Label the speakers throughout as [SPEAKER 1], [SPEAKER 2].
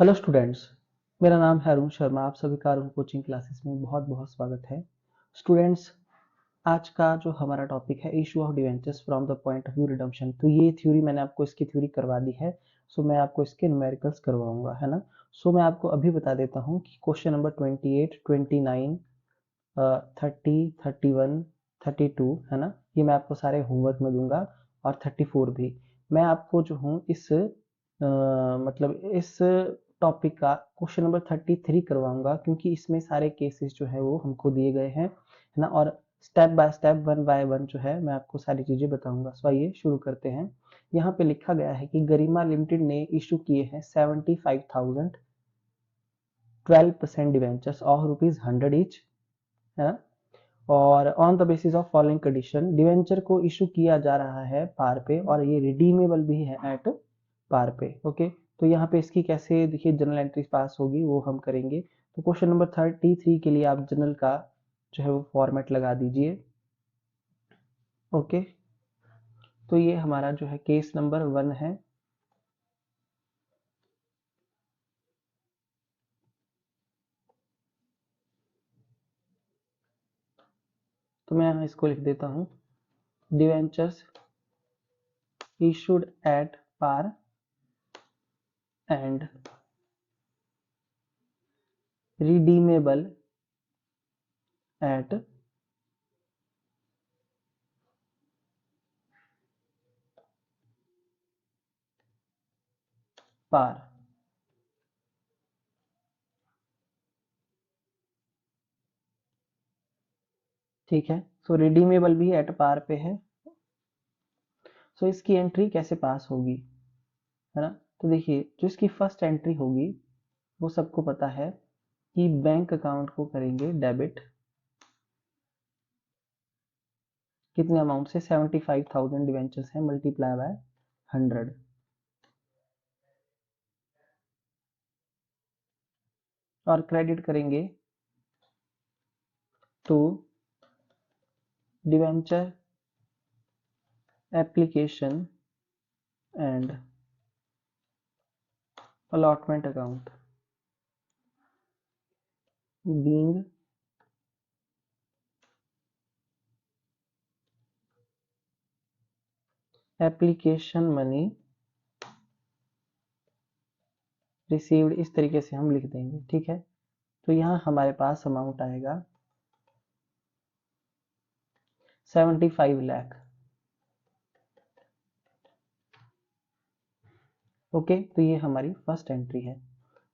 [SPEAKER 1] Hello students. मेरा नाम है अरुण शर्मा। आप सभी का अरुण कोचिंग क्लासेस में बहुत बहुत स्वागत है। स्टूडेंट्स, आज का जो हमारा टॉपिक है issue of debentures from the point of view redemption. तो ये थ्योरी मैंने आपको इसकी थ्योरी करवा दी है। सो मैं आपको इसके न्यूमेरिकल्स करवाऊंगा, है ना। सो मैं आपको अभी बता देता हूँ कि क्वेश्चन नंबर 28, 29, 30, 31, 32, है ना, ये मैं आपको सारे होमवर्क में दूंगा। और 34 भी मैं आपको जो हूँ इस मतलब इस टॉपिक का क्वेश्चन नंबर 33 करवाऊंगा, क्योंकि इसमें सारे केसेस जो है वो हमको दिए गए हैं, है ना। और step by step, one by one जो है मैं आपको सारी चीजें बताऊंगा। सो आइए शुरू करते हैं। यहाँ पे लिखा गया है कि गरिमा लिमिटेड ने इशू किए हैं 75,000 12% डिवेंचर्स ऑफ ₹100 ईच, है ना। और on the basis of following condition, debenture को इशू किया जा रहा है पार पे और ये रिडीमेबल भी है एट पार पे। ओके, तो यहाँ पे इसकी कैसे देखिए जनरल एंट्री पास होगी वो हम करेंगे। तो क्वेश्चन नंबर 33 के लिए आप जनरल का जो है वो फॉर्मेट लगा दीजिए। ओके, तो ये हमारा जो है केस नंबर 1 है। तो मैं यहाँ इसको लिख देता हूँ, debentures issued at par and redeemable at par। ठीक है, सो रिडीमेबल भी एट पार पे है। सो इसकी एंट्री कैसे पास होगी, है ना। तो देखिए, जो इसकी फर्स्ट एंट्री होगी वो सबको पता है कि बैंक अकाउंट को करेंगे डेबिट। कितने अमाउंट से? 75,000 डिवेंचर्स है, मल्टीप्लाई बाय 100। और क्रेडिट करेंगे to debenture application and allotment account being application money received. इस तरीके से हम लिख देंगे, ठीक है। तो यहाँ हमारे पास अमाउंट आएगा 75 लाख। ओके, तो ये हमारी फर्स्ट एंट्री है।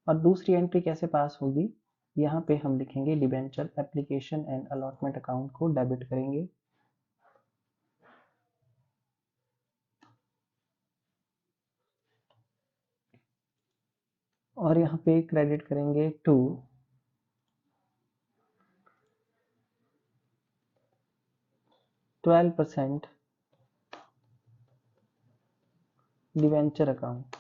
[SPEAKER 1] और दूसरी एंट्री कैसे पास होगी? यहाँ पे हम लिखेंगे debenture application and allotment account को डेबिट करेंगे। और यहाँ पे क्रेडिट करेंगे टू 12% डिवेंचर अकाउंट।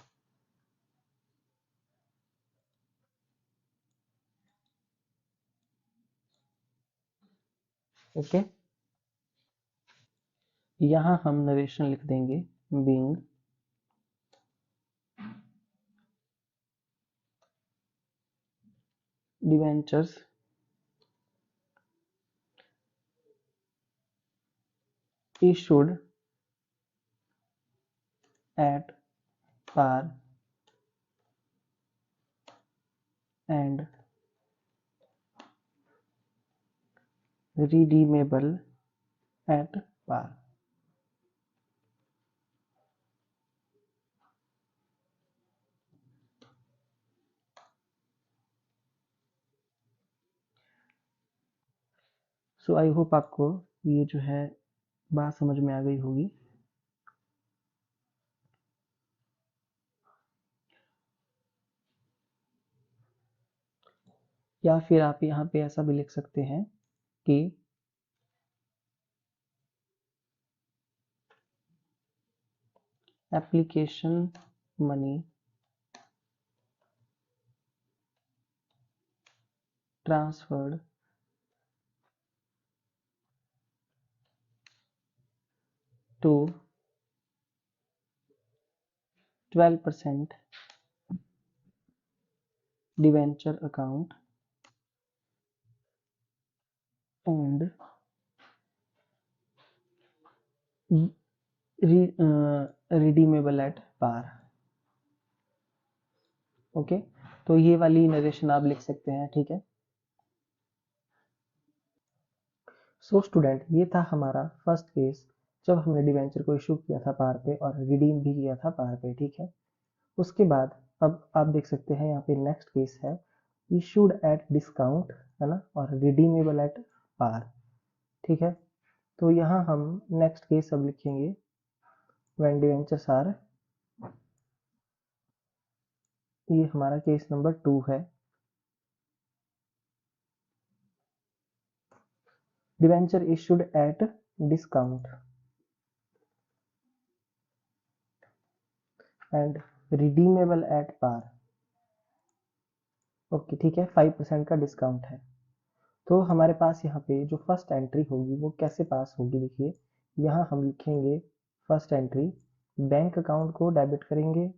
[SPEAKER 1] ओके, यहाँ हम नरेशन लिख देंगे being debentures issued at par and redeemable at par। So I hope आपको ये जो है बात समझ में आ गई होगी। या फिर आप यहाँ पे ऐसा भी लिख सकते हैं कि application money transferred to 12% debenture account and redeemable at par. Okay, तो ये वाली नरेशन आप लिख सकते हैं, ठीक है। सो स्टूडेंट, ये था हमारा फर्स्ट केस जब हमने डिवेंचर को इशू किया था पार पे और रिडीम भी किया था पार पे, ठीक है। उसके बाद अब आप देख सकते हैं यहाँ पे नेक्स्ट केस है इशूड एट डिस्काउंट, है ना, और रिडीमेबल एट पार, ठीक है। तो यहाँ हम नेक्स्ट केस अब लिखेंगे व्हेन डिवेंचर्स आर, ये हमारा केस नंबर 2 है। Debenture issued at discount and redeemable at par. Okay, ठीक है, 5% का डिस्काउंट है। तो हमारे पास यहाँ पे जो फर्स्ट एंट्री होगी वो कैसे पास होगी, देखिए यहाँ हम लिखेंगे फर्स्ट एंट्री बैंक अकाउंट को डेबिट करेंगे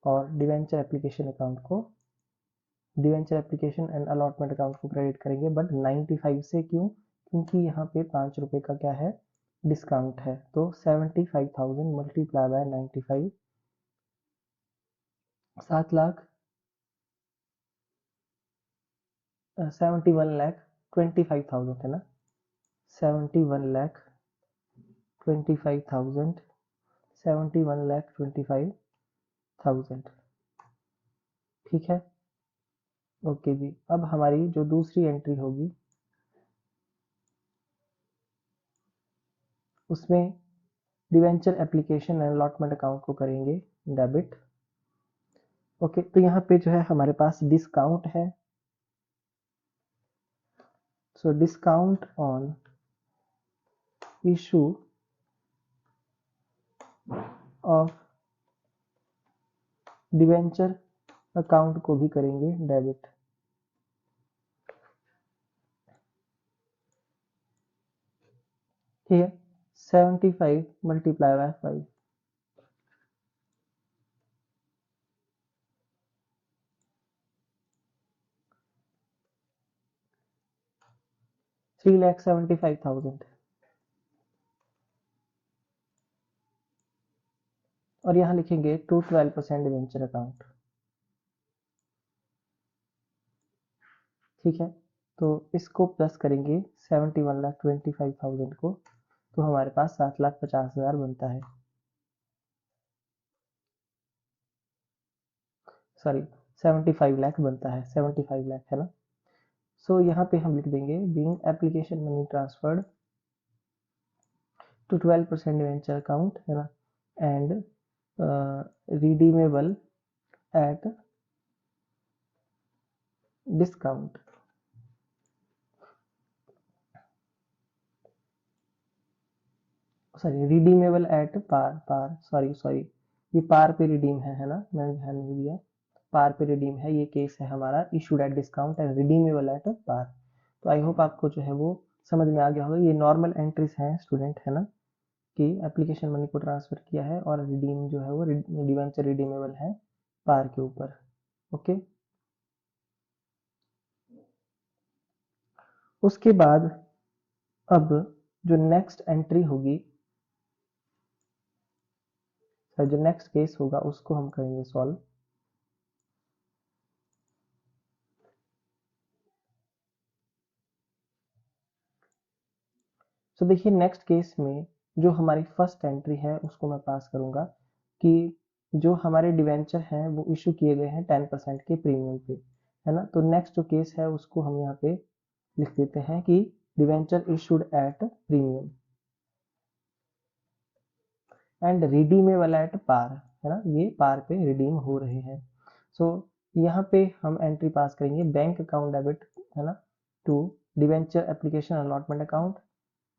[SPEAKER 1] और डिवेंचर एप्लीकेशन अकाउंट को, debenture application and allotment account को क्रेडिट करेंगे, बट 95 से, क्यों, क्योंकि यहाँ पे 5 रुपए का क्या है, डिस्काउंट है। तो 75,000 मल्टीप्लाई बाय 95, 7 लाख 71,25,000 है ना, 71,25,000, 71,25,000, ठीक है। ओके जी, अब हमारी जो दूसरी एंट्री होगी उसमें debenture application and allotment account को करेंगे डेबिट। ओके, तो यहाँ पे जो है हमारे पास डिस्काउंट है, so discount on issue of debenture account को भी करेंगे डेबिट। ठीक है, 75 मल्टीप्लाई बाय 5, 3,75,000 और यहाँ लिखेंगे टू 12% डिवेंचर अकाउंट, ठीक है। तो इसको प्लस करेंगे 71,25,000 को, तो हमारे पास 7,50,000 बनता है, सॉरी 75 लाख बनता है, 75 लाख है ना। सो यहाँ पे हम लिख देंगे being application money transferred to 12% debenture account, है ना, and redeemable at discount, sorry redeemable at par, sorry ये पार पे रिडीम है ना, मैंने ध्यान नहीं दिया, पार पे रिडीम है, ये केस है हमारा issued at discount and redeemable at par. तो आई होप आपको जो है वो समझ में आ गया होगा। ये नॉर्मल एंट्रीज हैं स्टूडेंट, है ना, कि एप्लीकेशन मनी को ट्रांसफर किया है और रिडीम जो है वो डिवेंचर रिडीमेबल है पार के ऊपर। ओके, उसके बाद अब जो नेक्स्ट एंट्री होगी, जो नेक्स्ट केस होगा उसको हम करेंगे सॉल्व। तो देखिए नेक्स्ट केस में जो हमारी फर्स्ट एंट्री है उसको मैं पास करूंगा कि जो हमारे डिवेंचर हैं वो इशू किए गए हैं 10% के प्रीमियम पे, है ना। तो नेक्स्ट जो केस है उसको हम यहाँ पे लिख देते हैं कि debenture issued at premium and redeemable at par, है ना, ये पार पे रिडीम हो रहे हैं। सो यहाँ पे हम एंट्री पास करेंगे बैंक अकाउंट डेबिट, है ना, to debenture application allotment account.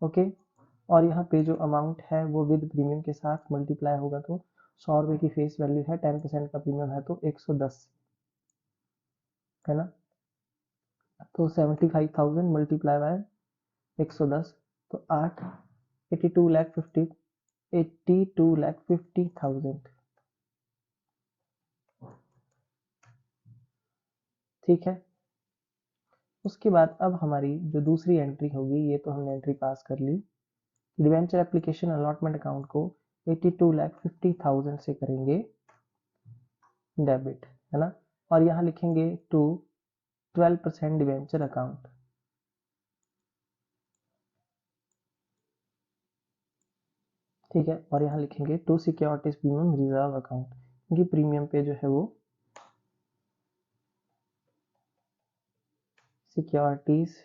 [SPEAKER 1] Okay, और यहाँ पे जो अमाउंट है वो विद प्रीमियम के साथ मल्टीप्लाई होगा, तो 100 रुपए की फेस वैल्यू है, 10% का प्रीमियम है तो 110, है ना। तो 75,000 मल्टीप्लाई बाय 110, तो 8, 82,50,000, ठीक है। उसके बाद अब हमारी जो दूसरी एंट्री होगी, ये तो हमने एंट्री पास कर ली। डिवेंचर एप्लीकेशन अलॉटमेंट अकाउंट को 82,50,000 से करेंगे डेबिट, है ना, और यहाँ लिखेंगे टू 12% डिवेंचर अकाउंट। ठीक है, और यहाँ लिखेंगे to securities premium reserve account, क्योंकि प्रीमियम पे जो है वो सिक्योरिटीज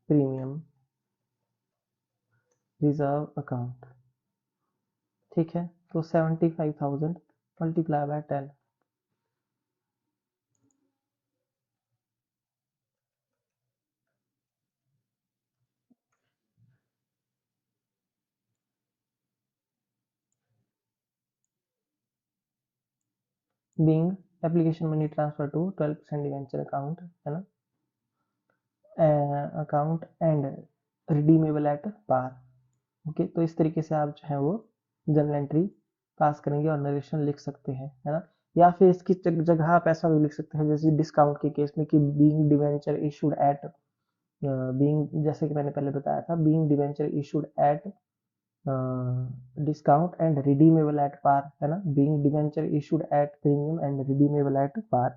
[SPEAKER 1] प्रीमियम रिजर्व अकाउंट। ठीक है, तो 75,000 multiply by 10, being application money transfer to 12% debenture account, है ना, account and redeemable at par. Okay, तो इस तरीके से आप जो है वो जर्नल एंट्री पास करेंगे और नरेशन लिख सकते हैं, है ना, या फिर इसकी जगह आप ऐसा भी लिख सकते हैं जैसे डिस्काउंट के केस में कि being debenture issued at, being जैसे कि मैंने पहले बताया था, being debenture issued at discount and redeemable at par, है ना, being debenture issued at premium and redeemable at par.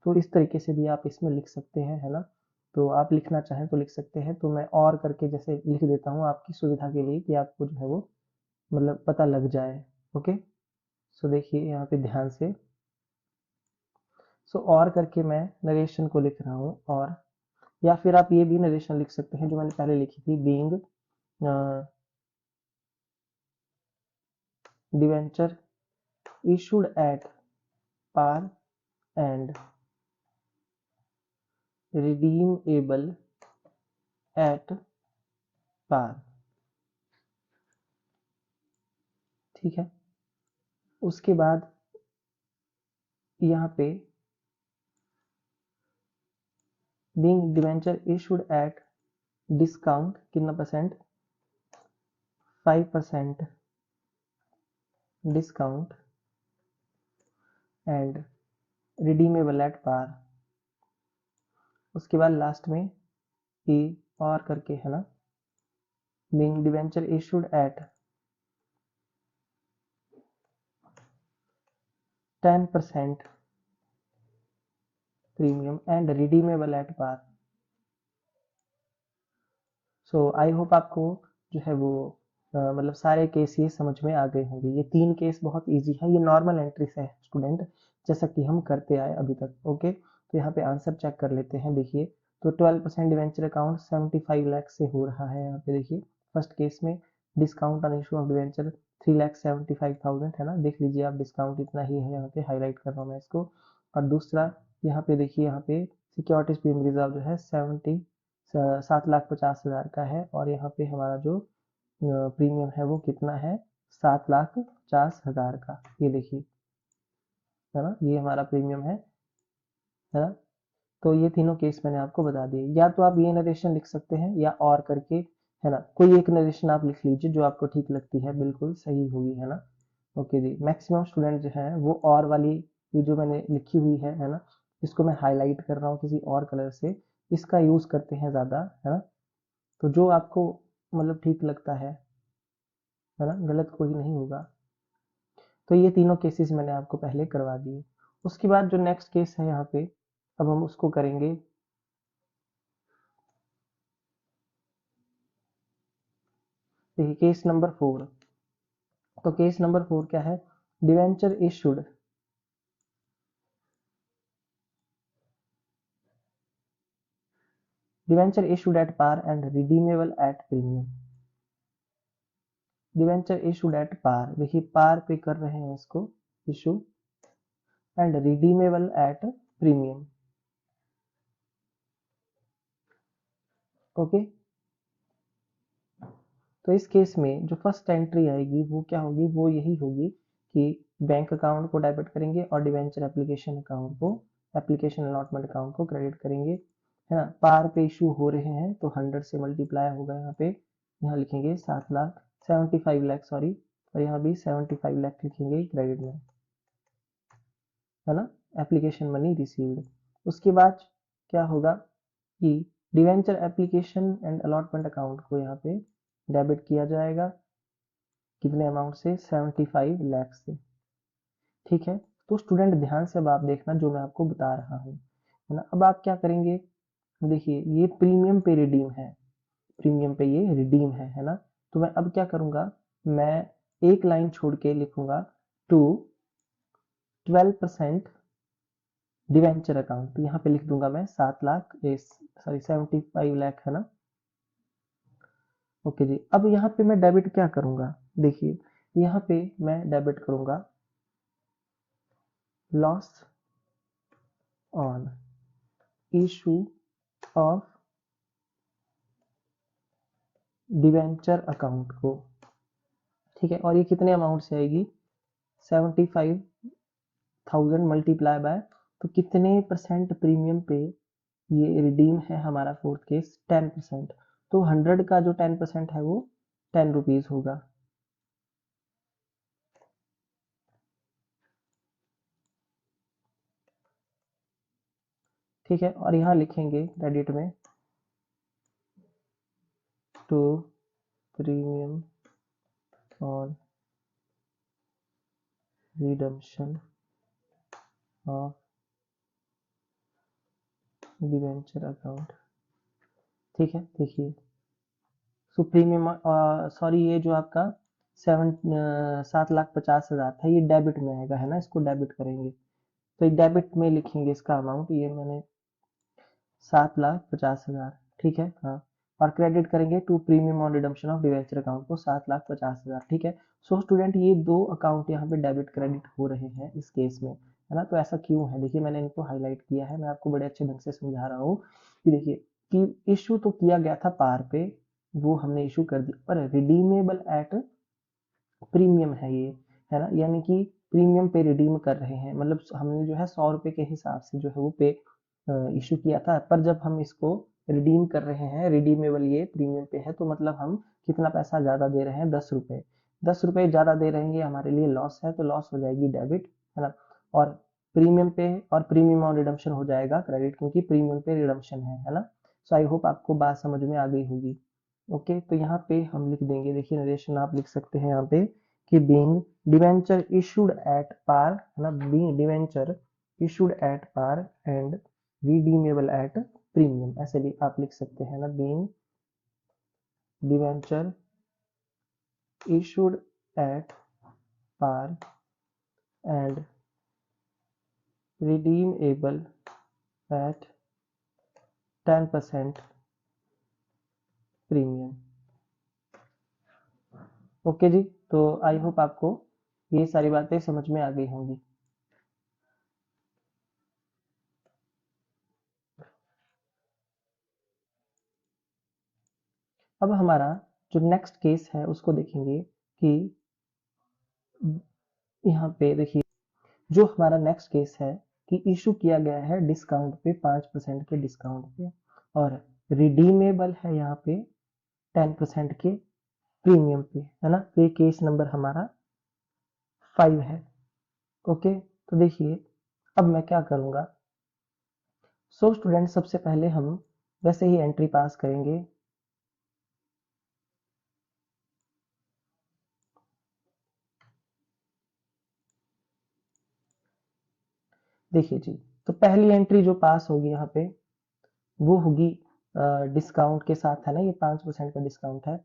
[SPEAKER 1] तो इस तरीके से भी आप इसमें लिख सकते हैं, है ना, तो आप लिखना चाहें तो लिख सकते हैं। तो मैं और करके जैसे लिख देता हूँ आपकी सुविधा के लिए कि आपको जो है वो मतलब पता लग जाए। ओके, सो देखिए यहाँ पे ध्यान से, सो और करके मैं नरेशन को लिख रहा हूँ, और या फिर आप ये भी नरेशन लिख सकते हैं जो मैंने पहले लिखी थी, being debenture issued at par and redeemable at par। ठीक है, उसके बाद यहाँ पे being debenture issued at discount कितना percent, 5% discount and redeemable at par. उसके बाद लास्ट में ई और करके, है ना, being debenture issued at 10% premium and redeemable at par. So I hope आपको जो है वो मतलब सारे केस ये समझ में आ गए होंगे। ये 3 केस बहुत इजी है, ये नॉर्मल एंट्री है स्टूडेंट, जैसा कि हम करते आए अभी तक। ओके, तो यहाँ पे आंसर चेक कर लेते हैं। देखिए, तो 12% डिवेंचर अकाउंट 75 लाख से हो रहा है। यहाँ पे देखिए फर्स्ट केस में discount on issue of debenture 3,75,000, है ना, देख लीजिए आप, डिस्काउंट इतना ही है, यहाँ पे हाईलाइट कर रहा हूँ मैं इसको। और दूसरा यहाँ पे देखिए, यहाँ पे सिक्योरिटीज प्रीमियम रिजर्व जो है 7,50,000 का है, और यहाँ पे हमारा जो प्रीमियम है वो कितना है, 7,50,000 का। ये देखिए, है ना, ये हमारा प्रीमियम है ना। तो ये तीनों केस मैंने आपको बता दिए। या तो आप ये नरेशन लिख सकते हैं या और करके, है ना, कोई एक नरेशन आप लिख लीजिए जो आपको ठीक लगती है, बिल्कुल सही होगी, है ना। ओके जी, मैक्सिमम स्टूडेंट जो है वो और वाली ये जो मैंने लिखी हुई है ना, इसको मैं हाईलाइट कर रहा हूँ किसी और कलर से, इसका यूज करते हैं ज्यादा, है ना। तो जो आपको मतलब ठीक लगता है ना, गलत कोई नहीं होगा। तो ये तीनों केसेस मैंने आपको पहले करवा दिए। उसके बाद जो नेक्स्ट केस है यहाँ पे, अब हम उसको करेंगे। देखिए केस नंबर 4। तो केस नंबर 4 क्या है, debenture issued debenture issued at par and redeemable at premium. Debenture issued at par, देखिए पार पे कर रहे हैं इसको issue, and redeemable at premium. Okay, तो इस केस में जो फर्स्ट एंट्री आएगी वो क्या होगी, वो यही होगी कि बैंक अकाउंट को डेबिट करेंगे और डिवेंचर एप्लीकेशन अकाउंट को, एप्लीकेशन अलॉटमेंट अकाउंट को क्रेडिट करेंगे, है ना। पार पे इशू हो रहे हैं तो 100 से मल्टीप्लाई होगा, यहाँ पे यहाँ लिखेंगे 7,75,00,000 सॉरी, और यहाँ भी 75 लाख लिखेंगे क्रेडिट में, है ना, एप्लीकेशन मनी रिसीव्ड। उसके बाद क्या होगा कि debenture application and allotment account को यहाँ पे डेबिट किया जाएगा, कितने अमाउंट से, 75 लाख से। ठीक है, तो स्टूडेंट ध्यान से अब आप देखना जो मैं आपको बता रहा हूँ, है ना। अब आप क्या करेंगे, देखिए ये प्रीमियम पे रिडीम है, प्रीमियम पे ये रिडीम है ना। तो मैं अब क्या करूंगा, मैं एक लाइन छोड़ के लिखूंगा टू 12% डिवेंचर अकाउंट, तो यहाँ पे लिख दूंगा मैं 7 लाख, सॉरी 75 लाख, है ना। ओके जी, अब यहाँ पे मैं डेबिट क्या करूंगा, देखिए यहाँ पे मैं डेबिट करूंगा loss on issue of debenture account को। ठीक है, और ये कितने अमाउंट से आएगी, 75,000 मल्टीप्लाई बाय, तो कितने परसेंट प्रीमियम पे ये रिडीम है हमारा फोर्थ केस, 10%। तो 100 का जो 10% है वो 10 रुपीज होगा। ठीक है, और यहाँ लिखेंगे क्रेडिट में to premium on redemption of debenture account. ठीक है, देखिए सो प्रीमियम, सॉरी ये जो आपका 7,50,000 था ये डेबिट में आएगा, है ना, इसको डेबिट करेंगे, तो डेबिट में लिखेंगे इसका अमाउंट, ये मैंने 7,50,000। ठीक है, हाँ, और क्रेडिट करेंगे to premium on redemption of debenture account को 7,50,000। ठीक है, सो स्टूडेंट ये दो अकाउंट यहाँ पे डेबिट क्रेडिट हो रहे हैं इस केस में, है ना। तो ऐसा क्यों है, देखिए मैंने इनको हाईलाइट किया है, मैं आपको बड़े अच्छे ढंग से समझा रहा हूँ कि देखिए कि इशू तो किया गया था पार पे, वो हमने इशू कर दिया, पर रिडीमेबल एट प्रीमियम है ये, है ना, यानी कि प्रीमियम पे रिडीम कर रहे हैं, मतलब हमने जो है 100 रुपए के हिसाब से जो है वो पे इशू किया था, पर जब हम इसको रिडीम कर रहे हैं, रिडीमेबल ये प्रीमियम पे है, तो मतलब हम कितना पैसा ज्यादा दे रहे हैं, 10 रुपए, 10 रुपए ज्यादा दे रहे हैं, ये हमारे लिए लॉस है, तो लॉस हो जाएगी डेबिट, है ना। और प्रीमियम पे और प्रीमियम ऑन रिडम्पशन हो जाएगा क्रेडिट, क्योंकि प्रीमियम पे रिडम्पशन है ना। सो आई होप आपको बात समझ में आ गई होगी। ओके, तो यहाँ पे हम लिख देंगे, देखिए नरेशन आप लिख सकते हैं यहाँ पे कि being debenture issued at par, है ना, being debenture issued at par and redeemable at premium, ऐसे आप लिख सकते हैं ना, being debenture issued at par and redeemable at 10% premium. Okay ji, तो आई होप आपको ये सारी बातें समझ में आ गई होंगी। अब हमारा जो नेक्स्ट केस है उसको देखेंगे कि यहाँ पे देखिए जो हमारा नेक्स्ट केस है कि इशू किया गया है डिस्काउंट पे, 5% के डिस्काउंट पे, और रिडीमेबल है यहाँ पे 10% के प्रीमियम पे, है ना। तो ये केस नंबर हमारा 5 है। ओके, तो देखिए अब मैं क्या करूंगा, सो स्टूडेंट सबसे पहले हम वैसे ही एंट्री पास करेंगे, देखिए जी, तो पहली एंट्री जो पास होगी यहाँ पे वो होगी डिस्काउंट के साथ, है ना, ये 5% का डिस्काउंट है,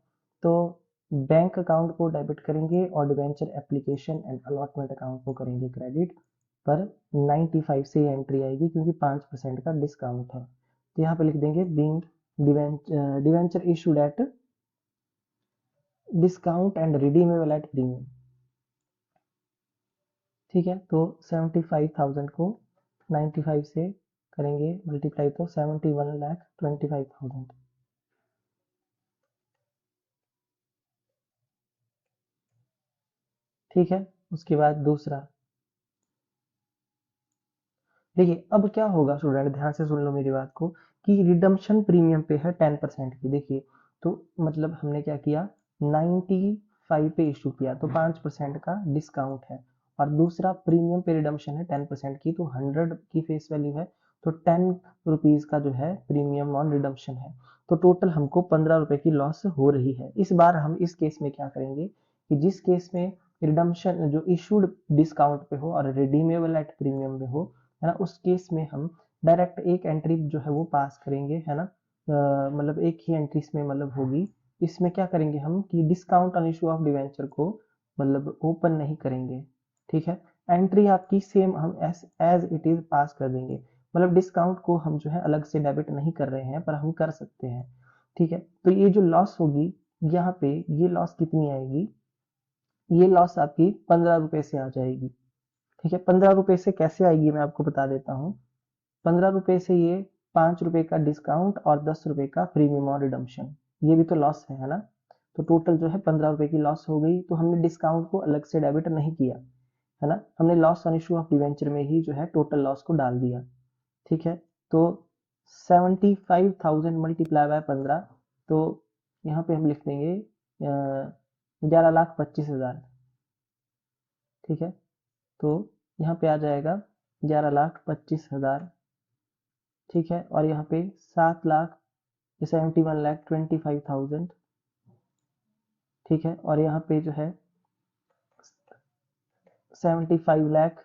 [SPEAKER 1] तो बैंक अकाउंट को डेबिट करेंगे और debenture application and allotment account को करेंगे क्रेडिट, पर 95 से एंट्री आएगी क्योंकि 5% का डिस्काउंट है, तो यहाँ पे लिख देंगे being debenture issued at discount and redeemable at premium. ठीक है, तो 75,000 को 95 से करेंगे मल्टीप्लाई, तो 71,25,000। ठीक है, उसके बाद दूसरा, देखिए अब क्या होगा स्टूडेंट, ध्यान से सुन लो मेरी बात को, कि रिडम्पशन प्रीमियम पे है 10% की, देखिए तो मतलब हमने क्या किया, 95 पे इशू किया, तो 5% का डिस्काउंट है, और दूसरा प्रीमियम पे रिडम्पशन है 10% की, तो 100 की फेस वैल्यू है, तो 10 रुपीज का जो है प्रीमियम ऑन रिडम्पशन है। तो टोटल हमको 15 रुपए की लॉस हो रही है। इस बार हम इस केस में क्या करेंगे कि जिस केस में रिडम्पशन जो इशूड डिस्काउंट पे हो और रिडीमेबल एट प्रीमियम में हो, है ना, उस केस में हम डायरेक्ट एक एंट्री जो है वो पास करेंगे, है ना, मतलब एक ही एंट्री इसमें मतलब होगी। इसमें क्या करेंगे हम कि discount on issue of debenture को मतलब ओपन नहीं करेंगे, ठीक है। एंट्री आपकी सेम हम एज इट इज पास कर देंगे, मतलब डिस्काउंट को हम जो है अलग से डेबिट नहीं कर रहे हैं पर हम कर सकते हैं, ठीक है। तो ये जो लॉस होगी यहाँ पे, ये लॉस कितनी आएगी, ये लॉस आपकी 15 रुपए से आ जाएगी, ठीक है। 15 रुपए से कैसे आएगी मैं आपको बता देता हूँ। 15 रुपए से ये 5 रुपए का डिस्काउंट और 10 रुपए का प्रीमियम और रिडम्पशन, ये भी तो लॉस है ना। तो टोटल जो है 15 रुपए की लॉस हो गई। तो हमने डिस्काउंट को अलग से डेबिट नहीं किया, है ना, हमने loss on issue of debenture में ही जो है टोटल लॉस को डाल दिया, ठीक है। तो 75,000 मल्टीप्लाई बाय 15, तो यहाँ पे हम लिख देंगे 11,25,000, ठीक है। तो यहाँ पे आ जाएगा 11,25,000, ठीक है। और यहाँ पे 7 लाख 71,25,000, ठीक है। और यहाँ पे जो है 75 लाख,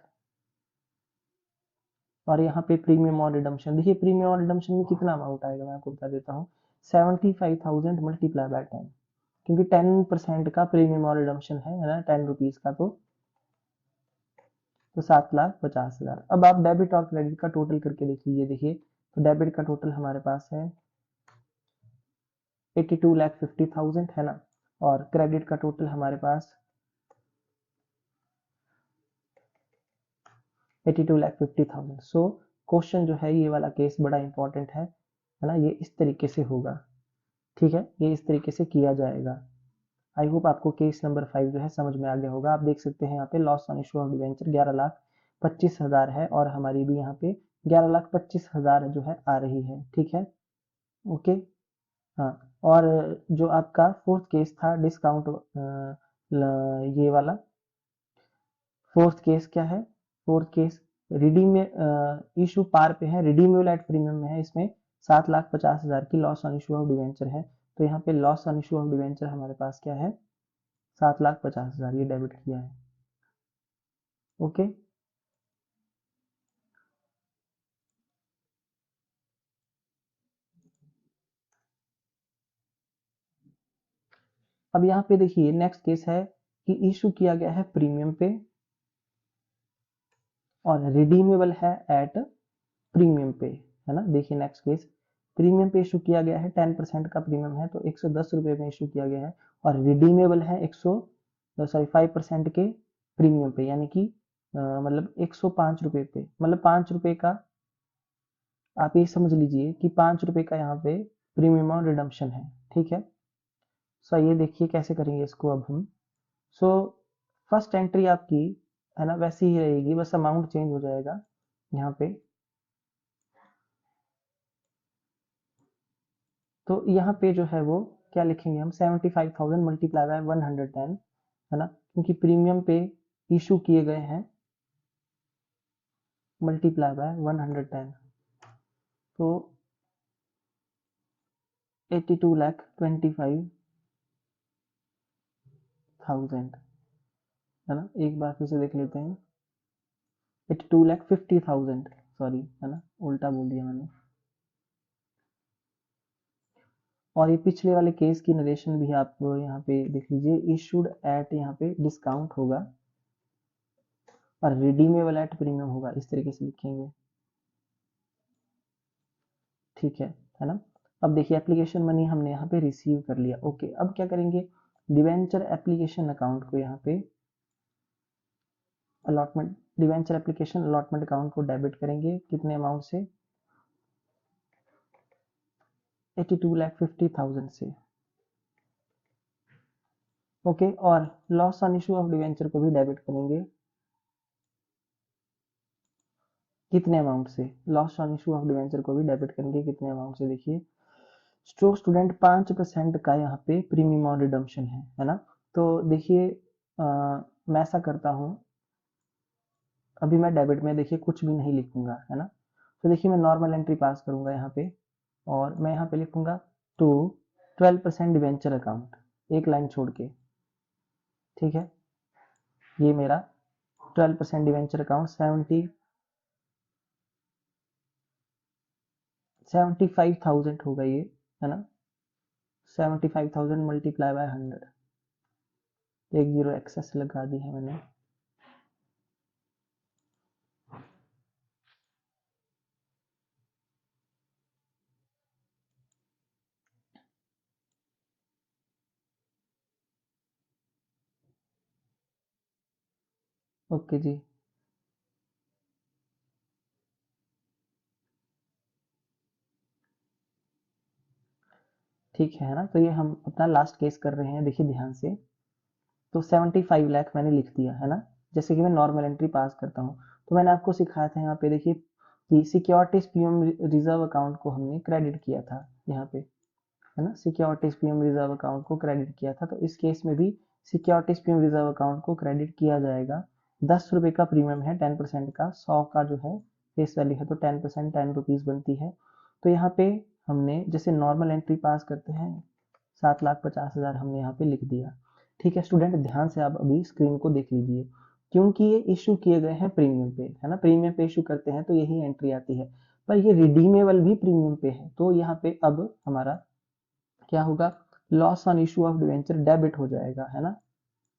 [SPEAKER 1] और यहाँ पे प्रीमियम और रिडम्पशन, देखिए प्रीमियम और रिडम्पशन में कितना अमाउंट आएगा मैं आपको बता देता हूँ। 75,000 मल्टीप्लाई बाय 10, क्योंकि 10% का प्रीमियम और रिडम्पशन है ना, 10 रुपीज का। तो 7,50,000। अब आप डेबिट और क्रेडिट का टोटल करके देख लीजिए। देखिए तो डेबिट का टोटल हमारे पास है 82,50,000, है ना, और क्रेडिट का टोटल हमारे पास 82,50,000। सो क्वेश्चन जो है ये वाला केस बड़ा इंपॉर्टेंट है ना, ये इस तरीके से होगा, ठीक है, ये इस तरीके से किया जाएगा। आई होप आपको केस नंबर 5 जो है समझ में आ गया होगा। आप देख सकते हैं यहाँ पे loss on issue of debenture 11,25,000 है, और हमारी भी यहाँ पे 11,25,000 जो है आ रही है, ठीक है, ओके। हाँ, और जो आपका फोर्थ केस था डिस्काउंट, ये वाला फोर्थ केस क्या है, फोर्थ केस रिडीम में इशू पार पे है, रिडीमेबल एट प्रीमियम में है, इसमें 7,50,000 की loss on issue of debenture है। तो यहाँ पे loss on issue of debenture हमारे पास क्या है, 7,50,000, ये डेबिट किया है, ओके। अब यहाँ पे देखिए नेक्स्ट केस है कि इशू किया गया है प्रीमियम पे और रिडीमेबल है एट प्रीमियम पे, है ना। देखिए नेक्स्ट केस, प्रीमियम पे इशू किया गया है, 10% का प्रीमियम है तो 110 रुपए में इशू किया गया है, और रिडीमेबल है 5% के प्रीमियम पे, यानी कि मतलब 105 रुपए पे, मतलब 5 रुपए का, आप ये समझ लीजिए कि 5 रुपए का यहाँ पे प्रीमियम और रिडम्पशन है, ठीक है। सो ये देखिए कैसे करेंगे इसको अब हम। सो फर्स्ट एंट्री आपकी, है ना, वैसी ही रहेगी, बस अमाउंट चेंज हो जाएगा यहाँ पे। तो यहाँ पे जो है वो क्या लिखेंगे हम, 75,000 मल्टीप्लाई बाय 110, है ना, क्योंकि प्रीमियम पे इशू किए गए हैं, मल्टीप्लाई बाय 110, तो 82,25,000, है ना। एक बार फिर से देख लेते हैं, 82,50,000, सॉरी, है ना, उल्टा बोल दिया मैंने। और ये पिछले वाले केस की नरेशन भी आप यहाँ पे देख लीजिए, इशूड एट यहाँ पे डिस्काउंट होगा और रिडीमेबल एट प्रीमियम होगा, इस तरीके से लिखेंगे, ठीक है ना। अब देखिए एप्लीकेशन मनी हमने यहाँ पे रिसीव कर लिया, ओके। अब क्या करेंगे, डिवेंचर एप्लीकेशन अकाउंट को यहाँ पे allotment, debenture application allotment account को डेबिट करेंगे, कितने अमाउंट से, 82,50,000 से, ओके। और loss on issue of debenture को भी डेबिट करेंगे, कितने अमाउंट से, loss on issue of debenture को भी डेबिट करेंगे, कितने अमाउंट से, देखिए स्ट्रोक स्टूडेंट 5% का यहाँ पे प्रीमियम और रिडम्पशन है ना। तो देखिए मैं ऐसा करता हूँ, अभी मैं डेबिट में देखिए कुछ भी नहीं लिखूंगा, है ना। तो देखिए मैं नॉर्मल एंट्री पास करूंगा यहाँ पे, और मैं यहाँ पे लिखूंगा टू 12% डिवेंचर अकाउंट, एक लाइन छोड़ के, ठीक है। ये मेरा 12% डिवेंचर अकाउंट 75,000 होगा ये, है ना। 75,000 मल्टीप्लाई बाय 100, एक जीरो एक्सेस लगा दी है मैंने। ओके जी, ठीक है ना। तो ये हम अपना लास्ट केस कर रहे हैं, देखिए ध्यान से। तो 75 लाख मैंने लिख दिया, है ना। जैसे कि मैं नॉर्मल एंट्री पास करता हूँ, तो मैंने आपको सिखाया था यहाँ पे, देखिए कि सिक्योरिटीज पीएम रिजर्व अकाउंट को हमने क्रेडिट किया था यहाँ पे, है ना। सिक्योरिटीज पीएम रिजर्व अकाउंट को क्रेडिट किया था, तो इस केस में भी सिक्योरिटीज पीएम रिजर्व अकाउंट को क्रेडिट किया जाएगा। 10 रुपए का प्रीमियम है, 10% का, 100 का जो है फेस वैल्यू है, तो 10% 10 रुपीज बनती है। तो यहाँ पे हमने जैसे नॉर्मल एंट्री पास करते हैं, 7,50,000 हमने यहाँ पे लिख दिया। ठीक है स्टूडेंट, ध्यान से आप अभी स्क्रीन को देख लीजिए, क्योंकि ये इशू किए गए हैं प्रीमियम पे, है ना। प्रीमियम पे इशू करते हैं तो यही एंट्री आती है, पर ये रिडीमेबल भी प्रीमियम पे है, तो यहाँ पे अब हमारा क्या होगा, loss on issue of debenture debit हो जाएगा, है ना।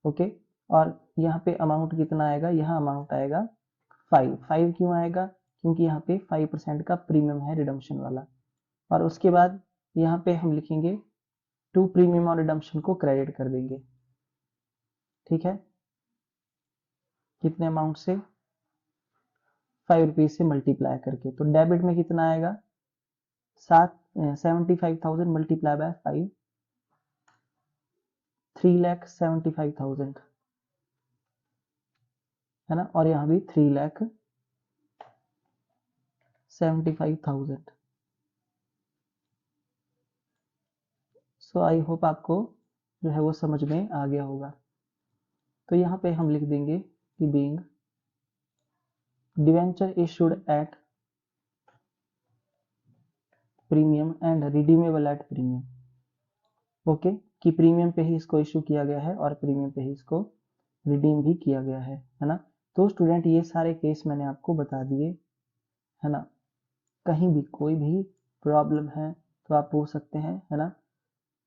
[SPEAKER 1] ओके, और यहाँ पे अमाउंट कितना आएगा, यहाँ अमाउंट आएगा 5। क्यों आएगा, क्योंकि यहाँ पे 5% का प्रीमियम है रिडम्पशन वाला। और उसके बाद यहाँ पे हम लिखेंगे टू प्रीमियम और रिडम्पशन को क्रेडिट कर देंगे, ठीक है। कितने अमाउंट से, 5 रुपीज से मल्टीप्लाई करके, तो डेबिट में कितना आएगा, 75,000 मल्टीप्लाई बाय 5, 3,75,000, है ना। और यहाँ भी 3,75,000। सो आई होप आपको जो है वो समझ में आ गया होगा। तो यहाँ पे हम लिख देंगे कि being debenture issued at premium and redeemable at premium, okay, कि प्रीमियम पे ही इसको इशू किया गया है और प्रीमियम पे ही इसको रिडीम भी किया गया है ना। तो स्टूडेंट ये सारे केस मैंने आपको बता दिए, है ना। कहीं भी कोई भी प्रॉब्लम है तो आप पूछ सकते हैं, है ना।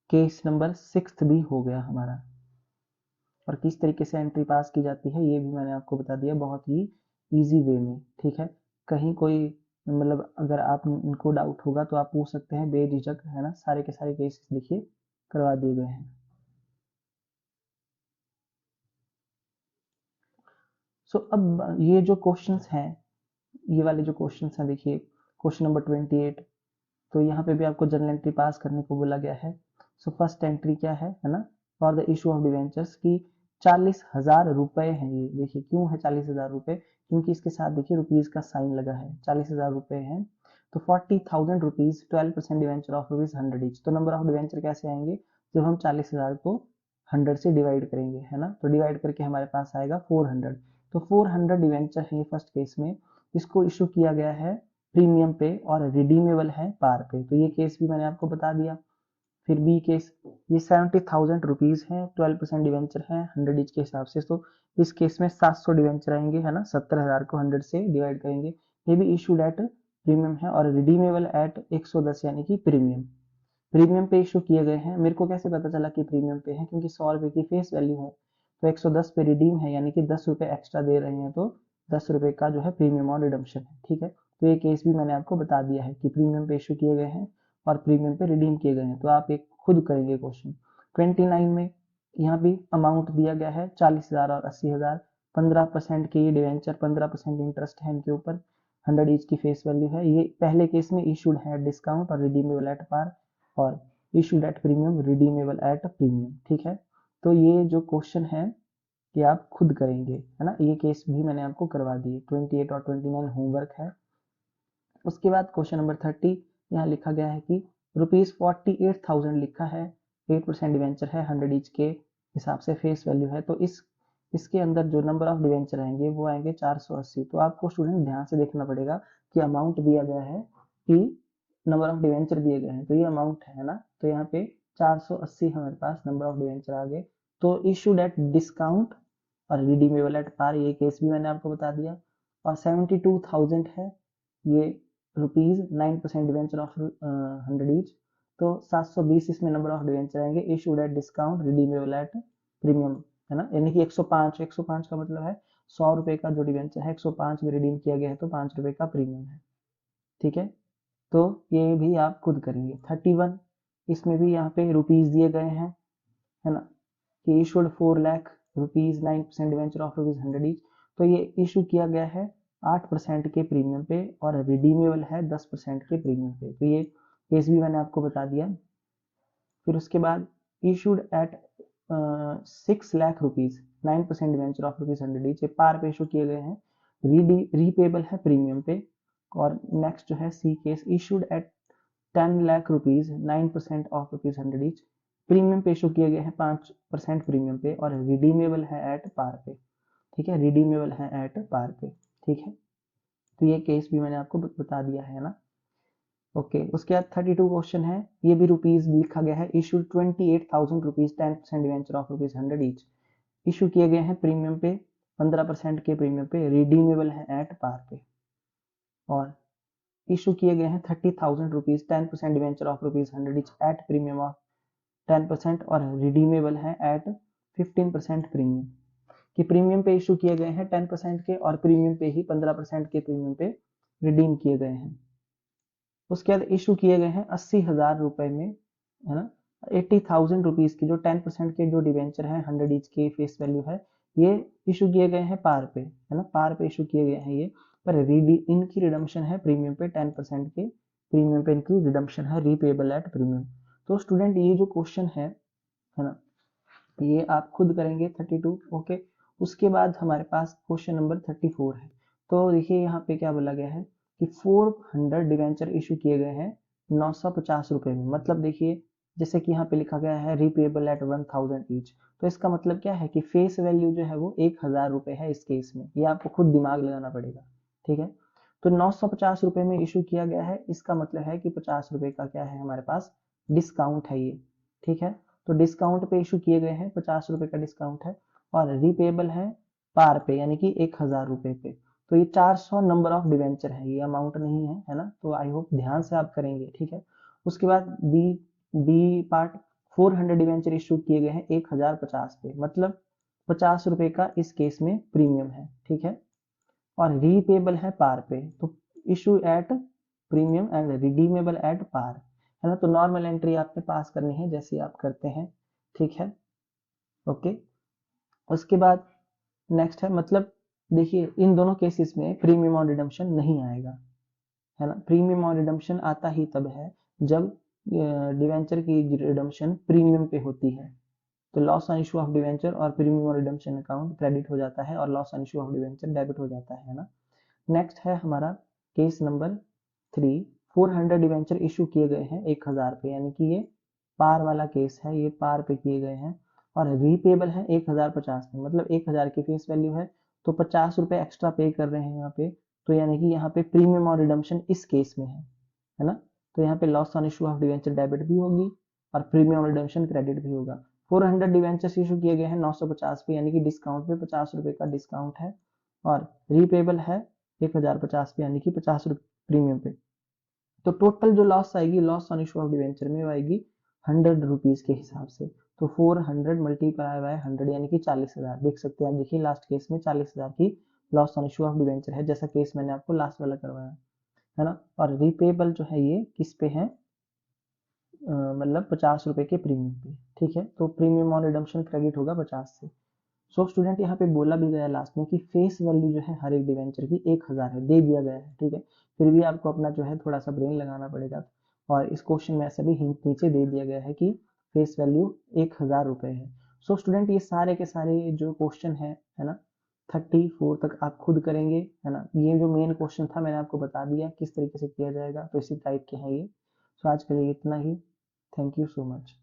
[SPEAKER 1] केस नंबर 6 भी हो गया हमारा, और किस तरीके से एंट्री पास की जाती है ये भी मैंने आपको बता दिया, बहुत ही इजी वे में, ठीक है। कहीं कोई मतलब अगर आप इनको डाउट होगा तो आप पूछ सकते हैं बेझिझक, है ना। सारे के सारे केसेस देखिए करवा दिए गए हैं। सो अब ये जो क्वेश्चंस हैं, ये वाले जो क्वेश्चंस हैं, देखिए क्वेश्चन नंबर 28, तो यहाँ पे भी आपको जनरल एंट्री पास करने को बोला गया है। सो फर्स्ट एंट्री क्या है ना, for the issue of debentures की 40,000 रुपए हैं ये। देखिए क्यों है 40,000 रुपए, क्योंकि इसके साथ देखिए रुपीज का साइन लगा है, 40,000 रुपए हैं। तो 40,000 rupees, 12% debenture of rupees 100 each. तो नंबर ऑफ डिवेंचर कैसे आएंगे, जब हम 40,000 को 100 से डिवाइड करेंगे, है ना। तो डिवाइड करके हमारे पास आएगा 400। तो 400 डिवेंचर है फर्स्ट केस में, इसको इशू किया गया है प्रीमियम पे और रिडीमेबल है पार पे, तो ये केस भी मैंने आपको बता दिया। फिर बी केस, ये 70,000 रुपीज है, 12% डिवेंचर है 100 ईच के हिसाब से, तो इस केस में 700 डिवेंचर आएंगे, है ना। 70,000 को 100 से डिवाइड करेंगे, ये भी इशूड एट प्रीमियम है और रिडीमेबल एट 110 यानी कि प्रीमियम। प्रीमियम पे इशू किए गए हैं, मेरे को कैसे पता चला कि प्रीमियम पे है, क्योंकि 100 रुपए की फेस वैल्यू है, तो 110 पे रिडीम है, यानी कि 10 रुपए एक्स्ट्रा दे रहे हैं, तो 10 रुपए का जो है प्रीमियम और रिडम्पशन है, ठीक है। तो ये केस भी मैंने आपको बता दिया है कि प्रीमियम पे इशू किए गए हैं और प्रीमियम पे रिडीम किए गए हैं। तो आप एक खुद करेंगे क्वेश्चन 29 में, यहाँ भी अमाउंट दिया गया है 40,000 और 80,000, 15% के ये डिवेंचर, 15% इंटरेस्ट है इनके ऊपर, 100 ईच की फेस वैल्यू है। ये पहले केस में इशूड है डिस्काउंट और रिडीमेबल एट पार, और issued at premium, redeemable at premium, ठीक है। तो ये जो क्वेश्चन है ये आप खुद करेंगे, है ना। ये केस भी मैंने आपको करवा दिए, 28 और 29 होमवर्क है। उसके बाद क्वेश्चन नंबर 30, यहाँ लिखा गया है कि ₹48,000 लिखा है, 8% डिवेंचर है, 100 ईच के हिसाब से फेस वैल्यू है। तो इस इसके अंदर जो नंबर ऑफ डिवेंचर आएंगे वो आएंगे 480। तो आपको स्टूडेंट ध्यान से देखना पड़ेगा कि अमाउंट दिया गया है कि नंबर ऑफ डिवेंचर दिए गए हैं, तो ये अमाउंट है ना, तो यहाँ पे 480 हमारे पास नंबर ऑफ डिवेंचर आ गए। तो इशूड एट डिस्काउंट और रिडीमेबल एट पार, ये केस भी मैंने आपको बता दिया। और 72,000 है ये रुपीज 9% डिवेंचर ऑफ 100 ईच, तो 720 इसमें नंबर ऑफ डिवेंचर आएंगे issued at discount redeemable at premium, है ना, यानी कि 105 का मतलब है 100 रुपए का जो डिवेंचर है 105 में रिडीम किया गया है, तो 5 रुपए का प्रीमियम है। ठीक है, तो ये भी आप खुद करेंगे। 31 इसमें भी यहाँ पे रुपीज दिए गए हैं, है ना, कि issued 4 lakh rupees 9% debenture of rupees 100 each, तो ये इशू किया गया है 8% के प्रीमियम पे और रिडीमेबल है 10% के प्रीमियम पे, तो ये केस भी मैंने आपको बता दिया। फिर उसके बाद issued at 6 lakh rupees 9% debenture of rupees 100 each, par पे इशू किए गए हैं, रीपेबल है प्रीमियम पे। और नेक्स्ट जो है C case, issued at 10 lakh rupees 9% of rupees 100 each, premium पे इशू किए गए हैं 5% प्रीमियम पे और रिडीमेबल है एट पार पे। ठीक है, रिडीमेबल है एट पार पे। ठीक है, तो ये केस भी मैंने आपको बता दिया है ना। ओके, उसके बाद 32 क्वेश्चन है, ये भी रुपीज लिखा गया है, issue 28,000 rupees 10% debenture of rupees 100 each, issue किए गए हैं प्रीमियम पे 15% के प्रीमियम पे, रिडीमेबल है एट पार पे। और इशू किए गए हैं 30,000 rupees 10% debenture of rupees 100 each at premium of 10% और रिडीमेबल है एट 15% प्रीमियम, कि प्रीमियम पे इशू किए गए हैं 10% के और प्रीमियम पे ही 15% के प्रीमियम पे रिडीम किए गए हैं। उसके बाद इशू किए गए हैं 80,000 रुपए में, है ना, 80,000 रुपीज की जो 10% के जो डिवेंचर है 100 ईच की फेस वैल्यू है, ये इशू किए गए हैं पार पे, है ना, पार पे इशू किए गए हैं ये, पर इनकी रिडम्पशन है प्रीमियम पे 10% के प्रीमियम पे इनकी रिडम्पशन है, रीपेबल एट प्रीमियम। तो स्टूडेंट ये जो क्वेश्चन है ना, ये आप खुद करेंगे 32। ओके, उसके बाद हमारे पास क्वेश्चन नंबर 34 है। तो देखिए यहाँ पे क्या बोला गया है कि 400 डिवेंचर इशू किए गए हैं 950 रुपए में, मतलब देखिए जैसे कि यहाँ पे लिखा गया है रिपेबल एट 1000 ईच, तो इसका मतलब क्या है कि फेस वैल्यू जो है वो 1000 रुपए है इस केस में, ये आपको खुद दिमाग लगाना पड़ेगा। ठीक है, तो 950 रुपए में इशू किया गया है, इसका मतलब है कि 50 रुपए का क्या है हमारे पास डिस्काउंट है ये। ठीक है, तो डिस्काउंट पे इशू किए गए हैं 50 रुपए का डिस्काउंट है और रिपेबल है पार पे यानी कि 1000 रुपए पे, तो ये 400 नंबर ऑफ डिवेंचर है, ये अमाउंट नहीं है, है ना, तो आई होप ध्यान से आप करेंगे। ठीक है, उसके बाद B B part, 400 debenture issue किए गए हैं 1050 पे, मतलब 50 रुपए का इस केस में प्रीमियम है। ठीक है, और रीपेबल है पार पे, तो issue at premium and redeemable at par, है ना, तो नॉर्मल एंट्री आपने पास करनी है जैसे आप करते हैं। ठीक है, ओके, उसके बाद नेक्स्ट है, मतलब देखिए इन दोनों केसेस में प्रीमियम और रिडम्पशन नहीं आएगा, है ना, प्रीमियम और रिडम्पशन आता ही तब है जब डिवेंचर की रिडम्पशन प्रीमियम पे होती है, तो loss on issue of debenture और प्रीमियम और रिडम्पशन अकाउंट क्रेडिट हो जाता है और loss on issue of debenture debit हो जाता है ना। नेक्स्ट है हमारा केस नंबर 3, 400 डिवेंचर इशू किए गए हैं 1000 पे, यानी कि ये पार वाला केस है, ये पार पे किए गए हैं और रीपेबल है 1050 में, मतलब 1000 की फेस वैल्यू है, तो 50 रुपए एक्स्ट्रा पे कर रहे हैं यहाँ पे, तो यानी कि यहाँ पे प्रीमियम और रिडम्पशन इस केस में है ना, तो यहाँ पे loss on issue of debenture debit भी होगी और प्रीमियम रिडम्पशन क्रेडिट भी होगा। 400 डिवेंचर्स इशू किए गए हैं 950 पे, यानी कि डिस्काउंट पे 50 रुपए का डिस्काउंट है और रीपेबल है 1050 पे, यानी कि 50 रुपए प्रीमियम पे, तो टोटल जो लॉस आएगी loss on issue of debenture में आएगी 100 रुपीज के हिसाब से, तो 400 मल्टीप्लाई बाय 100 यानी कि 40,000, देख सकते हैं आप, देखिए लास्ट केस में 40,000 की loss on issue of debenture है, जैसा केस मैंने आपको लास्ट वाला करवाया, है ना, और रिपेबल जो है ये किस पे है, मतलब 50 रुपए के प्रीमियम पे। ठीक है, तो प्रीमियम और रिडम्पशन क्रेडिट होगा 50 से। सो स्टूडेंट यहाँ पे बोला भी गया लास्ट में कि फेस वैल्यू जो है हर एक डिवेंचर की 1000 है, दे दिया गया है। ठीक है, फिर भी आपको अपना जो है थोड़ा सा ब्रेन लगाना पड़ेगा, और इस क्वेश्चन में ऐसे भी हिंट नीचे दे दिया गया है कि फेस वैल्यू 1000 रुपए है। सो स्टूडेंट ये सारे के सारे जो क्वेश्चन है ना, 34 तक आप खुद करेंगे, है ना, ये जो मेन क्वेश्चन था मैंने आपको बता दिया किस तरीके से किया जाएगा, तो इसी टाइप के हैं ये। सो आज के लिए इतना ही, थैंक यू सो मच।